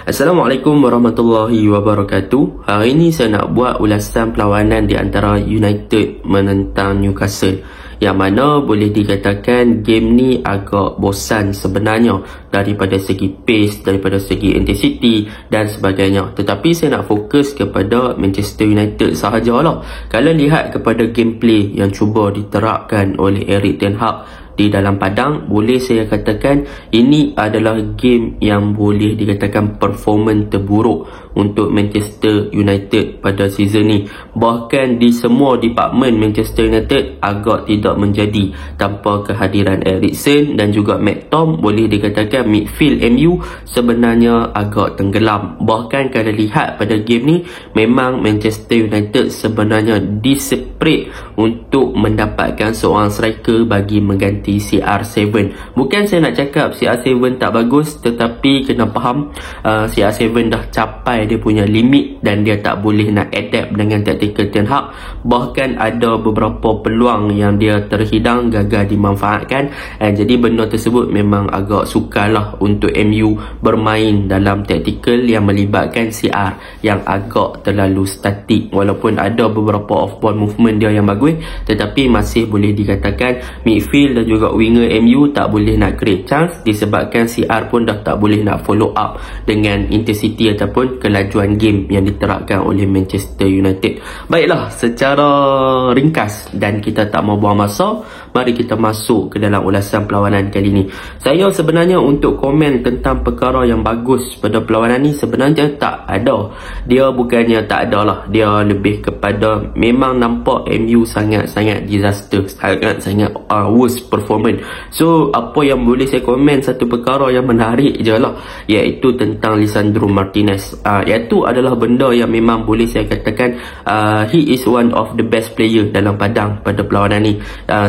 Assalamualaikum warahmatullahi wabarakatuh. Hari ini saya nak buat ulasan perlawanan di antara United menentang Newcastle, yang mana boleh dikatakan game ni agak bosan sebenarnya daripada segi pace, daripada segi intensity dan sebagainya. Tetapi saya nak fokus kepada Manchester United sahajalah. Kalau lihat kepada gameplay yang cuba diterapkan oleh Erik ten Hag di dalam padang, boleh saya katakan ini adalah game yang boleh dikatakan performance terburuk untuk Manchester United pada season ni. Bahkan di semua department Manchester United agak tidak menjadi tanpa kehadiran Eriksen dan juga McTom. Boleh dikatakan midfield MU sebenarnya agak tenggelam. Bahkan kalau lihat pada game ni, memang Manchester United sebenarnya disepret untuk mendapatkan seorang striker bagi mengganti CR7. Bukan saya nak cakap CR7 tak bagus, tetapi kena faham CR7 dah capai dia punya limit dan dia tak boleh nak adapt dengan taktikal Ten Hag. Bahkan ada beberapa peluang yang dia terhidang gagal dimanfaatkan, jadi benda tersebut memang agak sukarlah untuk MU bermain dalam taktikal yang melibatkan CR yang agak terlalu statik. Walaupun ada beberapa off ball movement dia yang bagus, tetapi masih boleh dikatakan midfield dan juga winger MU tak boleh nak create chance, disebabkan CR pun dah tak boleh nak follow up dengan intensity ataupun kelajuan game yang diterapkan oleh Manchester United. Baiklah, secara ringkas dan kita tak mau buang masa, mari kita masuk ke dalam ulasan perlawanan kali ni. Saya sebenarnya untuk komen tentang perkara yang bagus pada perlawanan ni sebenarnya tak ada. Dia bukannya tak ada lah, dia lebih kepada memang nampak MU sangat-sangat disaster, sangat-sangat worst performance. So apa yang boleh saya komen, satu perkara yang menarik je lah, iaitu tentang Lisandro Martinez. Iaitu adalah benda yang memang boleh saya katakan he is one of the best player dalam padang pada perlawanan ni.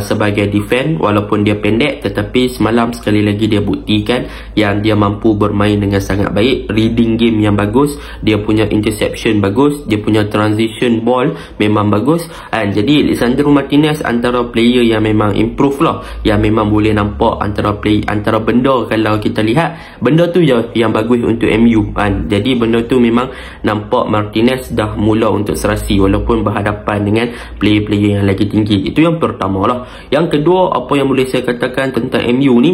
Sebagai defend, walaupun dia pendek, tetapi semalam sekali lagi dia buktikan yang dia mampu bermain dengan sangat baik, reading game yang bagus, dia punya interception bagus, dia punya transition ball memang bagus. Jadi Lisandro Martinez antara player yang memang improve lah, yang memang boleh nampak antara benda, kalau kita lihat benda tu je yang bagus untuk MU kan. Jadi benda tu memang nampak Martinez dah mula untuk serasi walaupun berhadapan dengan player-player yang lagi tinggi. Itu yang pertama lah. Yang kedua, apa yang boleh saya katakan tentang MU ni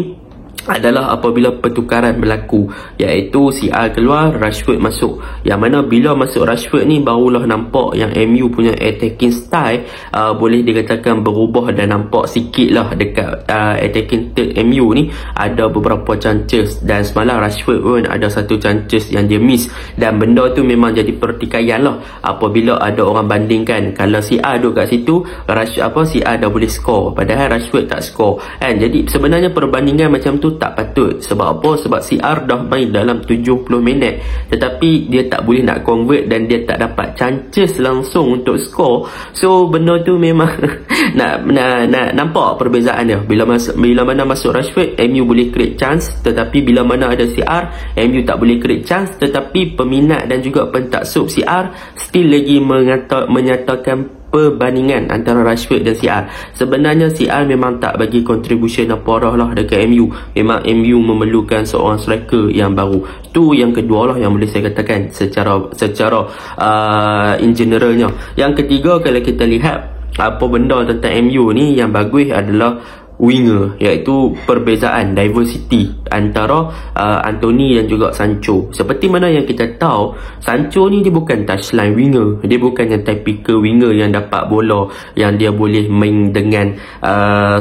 adalah apabila pertukaran berlaku, iaitu CR keluar, Rashford masuk. Yang mana bila masuk Rashford ni barulah nampak yang MU punya attacking style boleh dikatakan berubah dan nampak sikit lah dekat attacking third MU ni ada beberapa chances, dan semalam Rashford pun ada satu chances yang dia miss, dan benda tu memang jadi pertikaian lah apabila ada orang bandingkan kalau CR duduk kat situ, CR dah boleh score padahal Rashford tak score kan. Jadi sebenarnya perbandingan macam tu tak patut. Sebab apa? Sebab CR dah main dalam 70 minit tetapi dia tak boleh nak convert dan dia tak dapat chances langsung untuk score. So benda tu memang nak nampak perbezaan dia. Bila mana masuk Rashford, MU boleh create chance, tetapi bila mana ada CR, MU tak boleh create chance. Tetapi peminat dan juga pentaksub CR still lagi menyatakan perbandingan antara Rashford dan CR. Sebenarnya CR memang tak bagi contribution apa lah dekat MU. Memang MU memerlukan seorang striker yang baru. Tu yang kedua lah yang boleh saya katakan secara in generalnya. Yang ketiga, kalau kita lihat apa benda tentang MU ni yang bagus adalah winger, iaitu perbezaan diversity antara Anthony dan juga Sancho. Seperti mana yang kita tahu, Sancho ni dia bukan touchline winger, dia bukan yang typical winger yang dapat bola yang dia boleh main dengan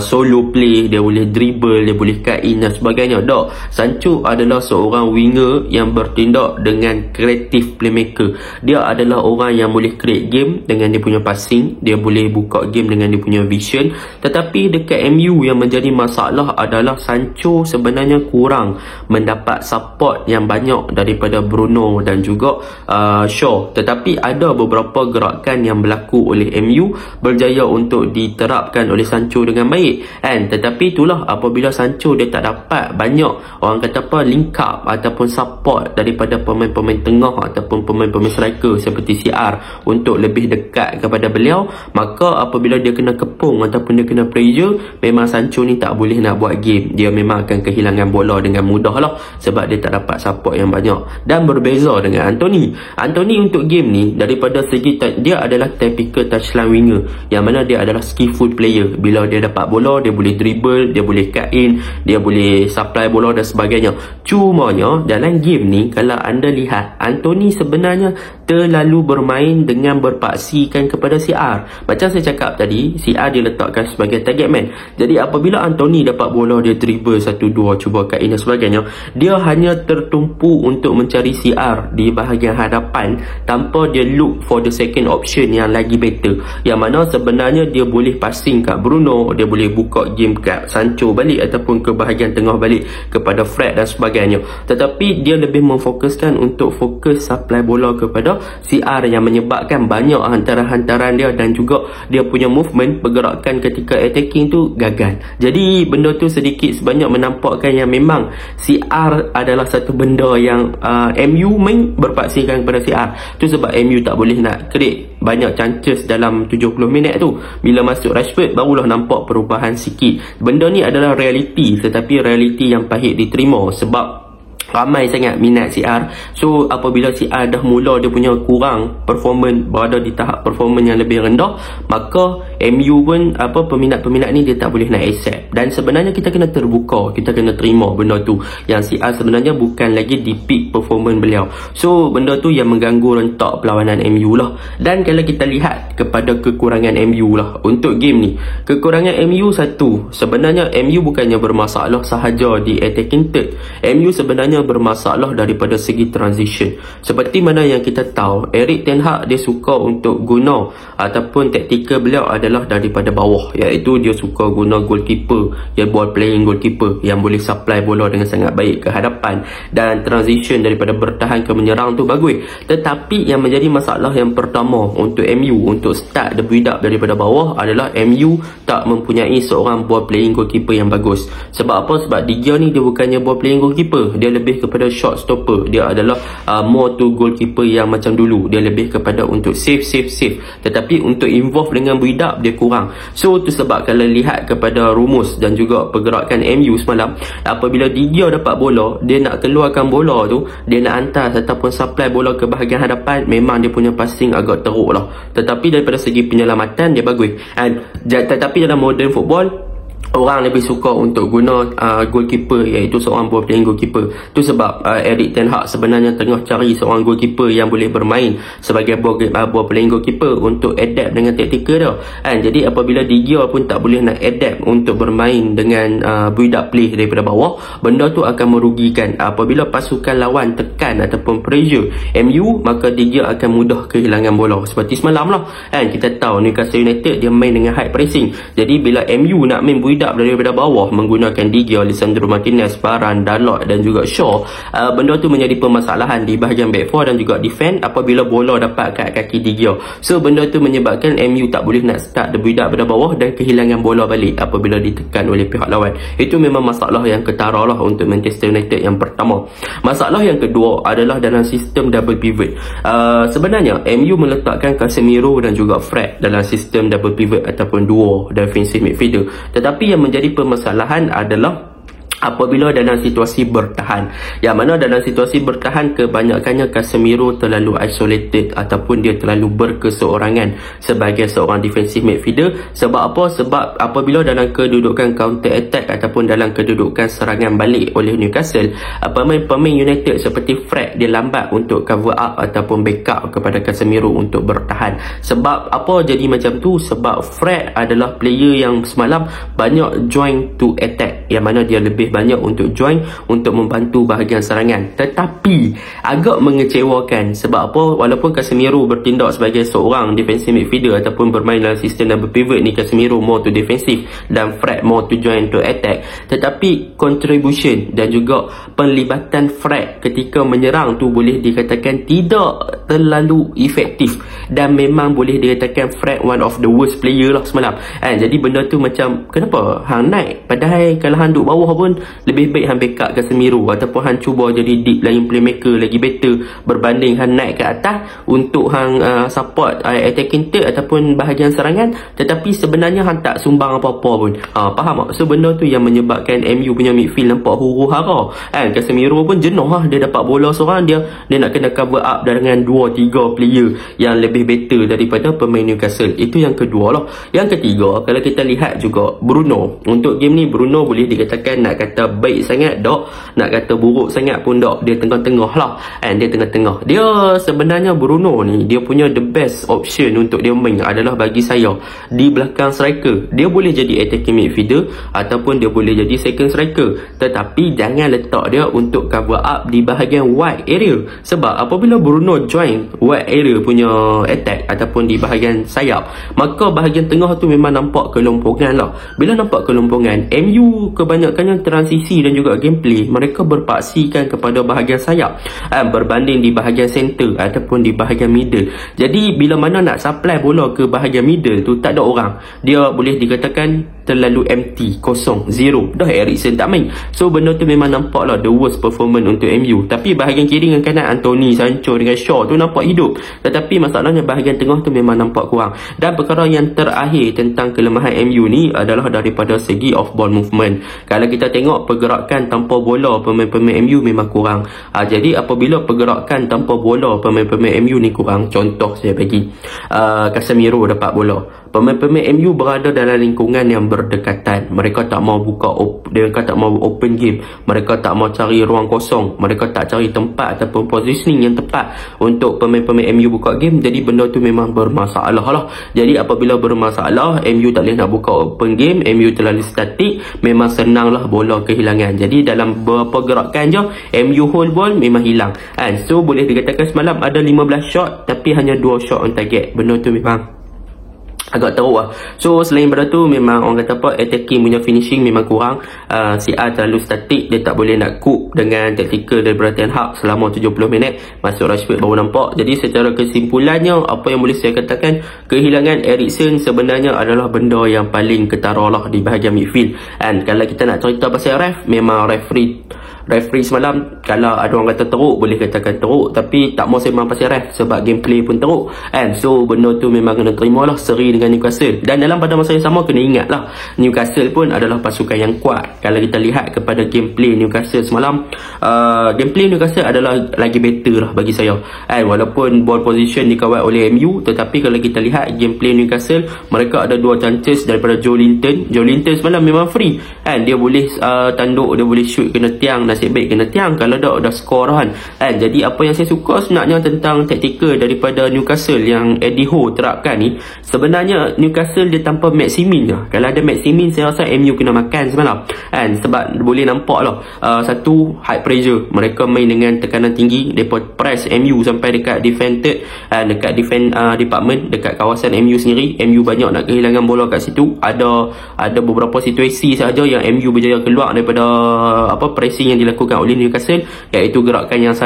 solo play, dia boleh dribble, dia boleh cut in dan sebagainya. Tak, Sancho adalah seorang winger yang bertindak dengan creative playmaker. Dia adalah orang yang boleh create game dengan dia punya passing, dia boleh buka game dengan dia punya vision. Tetapi dekat MU yang menjadi masalah adalah Sancho sebenarnya kurang mendapat support yang banyak daripada Bruno dan juga Shaw. Tetapi ada beberapa gerakan yang berlaku oleh MU berjaya untuk diterapkan oleh Sancho dengan baik kan. Tetapi itulah, apabila Sancho dia tak dapat banyak orang kata apa link up ataupun support daripada pemain-pemain tengah ataupun pemain-pemain striker seperti CR untuk lebih dekat kepada beliau, maka apabila dia kena kepung ataupun dia kena pressure, memang Sancho ni tak boleh nak buat game, dia memang akan kehilangan bola dengan mudah lah, sebab dia tak dapat support yang banyak. Dan berbeza dengan Anthony untuk game ni, daripada segi dia adalah typical touchline winger, yang mana dia adalah skillful player. Bila dia dapat bola, dia boleh dribble, dia boleh cut in, dia boleh supply bola dan sebagainya. Cumanya dalam game ni, kalau anda lihat, Anthony sebenarnya terlalu bermain dengan berpaksikan kepada CR. Macam saya cakap tadi, CR diletakkan sebagai target man. Jadi apabila Anthony dapat bola, dia dribble 1-2, cuba cut in dan sebagainya, dia hanya tertumpu untuk mencari CR di bahagian hadapan tanpa dia look for the second option yang lagi better, yang mana sebenarnya dia boleh passing kat Bruno, dia boleh buka game kat Sancho balik ataupun ke bahagian tengah balik kepada Fred dan sebagainya. Tetapi dia lebih memfokuskan untuk fokus supply bola kepada CR, yang menyebabkan banyak hantaran-hantaran dia dan juga dia punya movement pergerakan ketika attacking tu gagal. Jadi benda tu sedikit sebanyak menampakkan yang memang CR adalah satu benda yang MU main berpaksikan kepada CR. Tu sebab MU tak boleh nak create banyak chances dalam 70 minit tu. Bila masuk Rashford, barulah nampak perubahan sikit. Benda ni adalah realiti, tetapi realiti yang pahit diterima sebab ramai sangat minat CR. So apabila CR dah mula dia punya kurang performance, berada di tahap performance yang lebih rendah, maka MU pun peminat-peminat ni dia tak boleh nak accept. Dan sebenarnya kita kena terbuka, kita kena terima benda tu, yang CR sebenarnya bukan lagi di peak performance beliau. So benda tu yang mengganggu rentak perlawanan MU lah. Dan kalau kita lihat kepada kekurangan MU lah untuk game ni, kekurangan MU satu, sebenarnya MU bukannya bermasalah sahaja di attacking third. MU sebenarnya bermasalah daripada segi transition. Seperti mana yang kita tahu, Erik ten Hag dia suka untuk guna ataupun taktikal beliau adalah daripada bawah, iaitu dia suka guna goalkeeper, ya, ball playing goalkeeper yang boleh supply bola dengan sangat baik ke hadapan, dan transition daripada bertahan ke menyerang tu bagus. Tetapi yang menjadi masalah yang pertama untuk MU untuk start the build up daripada bawah adalah MU tak mempunyai seorang ball playing goalkeeper yang bagus. Sebab apa? Sebab De Gea ni dia bukannya ball playing goalkeeper, dia lebih kepada shot stopper. Dia adalah more to goalkeeper yang macam dulu, dia lebih kepada untuk save. Tetapi untuk involve dengan build up dia kurang. So tu sebab kalau lihat kepada rumus dan juga pergerakan MU semalam, apabila De Gea dapat bola, dia nak keluarkan bola tu, dia nak hantar ataupun supply bola ke bahagian hadapan, memang dia punya passing agak teruk lah. Tetapi daripada segi penyelamatan dia bagus. Tetapi dalam modern football, orang lebih suka untuk guna goalkeeper, iaitu seorang ball playing goalkeeper. Tu sebab Erik ten Hag sebenarnya tengah cari seorang goalkeeper yang boleh bermain sebagai ball playing goalkeeper untuk adapt dengan taktikal dia. Jadi apabila De Gea pun tak boleh nak adapt untuk bermain dengan build up play daripada bawah, benda tu akan merugikan. Apabila pasukan lawan tekan ataupun pressure MU, maka De Gea akan mudah kehilangan bola. Seperti semalam lah, kita tahu Newcastle United dia main dengan high pressing. Jadi bila MU nak main build up daripada bawah menggunakan De Gea, Lisandro Martinez, Varane, Dalot dan juga Shaw, benda tu menjadi permasalahan di bahagian back four dan juga defend apabila bola dapat kat kaki De Gea. So benda tu menyebabkan MU tak boleh nak start the build up daripada bawah dan kehilangan bola balik apabila ditekan oleh pihak lawan. Itu memang masalah yang ketara lah untuk Manchester United yang pertama. Masalah yang kedua adalah dalam sistem double pivot. Sebenarnya MU meletakkan Casemiro dan juga Fred dalam sistem double pivot ataupun duo defensive midfielder. Tetapi yang menjadi permasalahan adalah apabila dalam situasi bertahan, yang mana dalam situasi bertahan kebanyakannya Casemiro terlalu isolated ataupun dia terlalu berkeseorangan sebagai seorang defensive midfielder. Sebab apa? Sebab apabila dalam kedudukan counter attack ataupun dalam kedudukan serangan balik oleh Newcastle, pemain United seperti Fred dia lambat untuk cover up ataupun backup kepada Casemiro untuk bertahan. Sebab apa jadi macam tu? Sebab Fred adalah player yang semalam banyak join to attack, yang mana dia lebih banyak untuk join untuk membantu bahagian serangan. Tetapi agak mengecewakan sebab apa? Walaupun Casemiro bertindak sebagai seorang defensive midfielder ataupun bermain dalam sistem double pivot ni, Casemiro more to defensive dan Fred more to join to attack, tetapi contribution dan juga penlibatan Fred ketika menyerang tu boleh dikatakan tidak terlalu efektif, dan memang boleh dikatakan Fred one of the worst player lah semalam. Jadi benda tu macam kenapa hang naik padahal kalau hang duduk bawah pun lebih baik hang backup Casemiro ataupun hang cuba jadi deep lying playmaker lagi better berbanding hang naik ke atas untuk hang support attacking third ataupun bahagian serangan, tetapi sebenarnya hang tak sumbang apa-apa pun. Faham tak? So benda tu yang menyebabkan MU punya midfield nampak huru-hara kan. Casemiro pun jenuh lah, dia dapat bola seorang, dia nak kena cover up dengan 2-3 player yang lebih better daripada pemain Newcastle. Itu yang kedua lah. Yang ketiga, kalau kita lihat juga Bruno, untuk game ni Bruno boleh dikatakan nak kata baik sangat dok, nak kata buruk sangat pun dok, dia tengah-tengah lah kan. Dia tengah-tengah. Dia sebenarnya Bruno ni dia punya the best option untuk dia main adalah bagi saya di belakang striker. Dia boleh jadi attacking midfielder ataupun dia boleh jadi second striker, tetapi jangan letak dia untuk cover up di bahagian wide area. Sebab apabila Bruno join wide area punya attack ataupun di bahagian sayap, maka bahagian tengah tu memang nampak kelompongan lah. Bila nampak kelompongan, MU kebanyakannya transisi dan juga gameplay mereka berpaksikan kepada bahagian sayap berbanding di bahagian center ataupun di bahagian middle. Jadi bila mana nak supply bola ke bahagian middle tu tak ada orang, dia boleh dikatakan terlalu empty, kosong, zero. Dah Eriksen tak main. So benda tu memang nampak lah the worst performance untuk MU. Tapi bahagian kiri dengan kanan Anthony, Sancho dengan Shaw tu nampak hidup. Tetapi masalahnya bahagian tengah tu memang nampak kurang. Dan perkara yang terakhir tentang kelemahan MU ni adalah daripada segi off ball movement. Kalau kita tengok pergerakan tanpa bola pemain-pemain MU memang kurang. Jadi apabila pergerakan tanpa bola pemain-pemain MU ni kurang, contoh saya bagi Casemiro dapat bola, pemain-pemain MU berada dalam lingkungan yang berdekatan. Mereka tak mau mereka tak mau open game, mereka tak mau cari ruang kosong, mereka tak cari tempat ataupun positioning yang tepat untuk pemain-pemain MU buka game. Jadi benda tu memang bermasalah lah. Jadi apabila bermasalah, MU tak boleh nak buka open game, MU terlalu statik, memang senanglah bola kehilangan. Jadi dalam beberapa gerakan je MU hold ball memang hilang kan. So boleh dikatakan semalam ada 15 shot tapi hanya 2 shot on target. Benda tu memang agak teruk lah. So selain pada tu memang orang kata apa, attacking punya finishing memang kurang. CR terlalu statik, dia tak boleh nak cope dengan tactical daripada Ten Hag selama 70 minit. Masuk Rashford baru nampak. Jadi secara kesimpulannya, apa yang boleh saya katakan, kehilangan Eriksen sebenarnya adalah benda yang paling ketara lah di bahagian midfield. And kalau kita nak cerita pasal ref, memang referee semalam, kalau ada orang kata teruk, boleh katakan teruk, tapi tak mau sembang pasal ref sebab gameplay pun teruk kan. So benda tu memang kena terima lah, seri dengan Newcastle. Dan dalam pada masa yang sama kena ingat lah, Newcastle pun adalah pasukan yang kuat. Kalau kita lihat kepada gameplay Newcastle semalam, gameplay Newcastle adalah lagi better lah bagi saya kan. Walaupun ball position dikawal oleh MU, tetapi kalau kita lihat gameplay Newcastle, mereka ada 2 chances daripada Joe Linton. Joe Linton semalam memang free kan, dia boleh tanduk, dia boleh shoot kena tiang, nasib baik kena tiang, kalau dah skor kan. Jadi apa yang saya suka sebenarnya tentang taktikal daripada Newcastle yang Eddie Howe terapkan ni, sebenarnya Newcastle dia tanpa Maximin lah. Kalau ada Maximin, saya rasa MU kena makan semalam kan. Sebab boleh nampak lah, satu, high pressure, mereka main dengan tekanan tinggi, mereka press MU sampai dekat defend third, dekat defend department, dekat kawasan MU sendiri. MU banyak nak kehilangan bola kat situ. Ada beberapa situasi sahaja yang MU berjaya keluar daripada pressing yang dilakukan oleh Newcastle, iaitu gerakan yang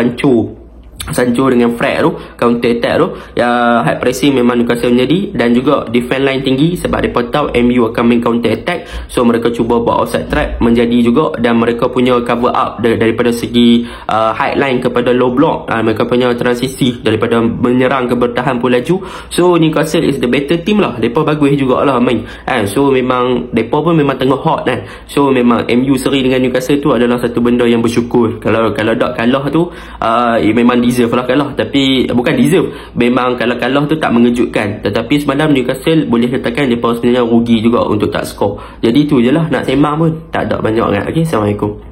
Sancho dengan Fred tu, counter attack tu, high pressing memang Newcastle menjadi, dan juga defense line tinggi sebab mereka tahu MU akan main counter attack. So mereka cuba buat offside trap menjadi juga, dan mereka punya cover up daripada segi high line kepada low block, mereka punya transisi daripada menyerang ke bertahan pun laju. So Newcastle is the better team lah, mereka bagus jugalah main so memang mereka pun memang tengah hot kan. So memang MU seri dengan Newcastle tu adalah satu benda yang bersyukur. Kalau tak kalah tu memang deserve lah kalah, tapi bukan deserve, memang kalau kalah tu tak mengejutkan. Tetapi semalam Newcastle boleh katakan mereka sebenarnya rugi juga untuk tak skor. Jadi tu je lah nak sembang pun, tak ada banyak sangat. Okay, Assalamualaikum.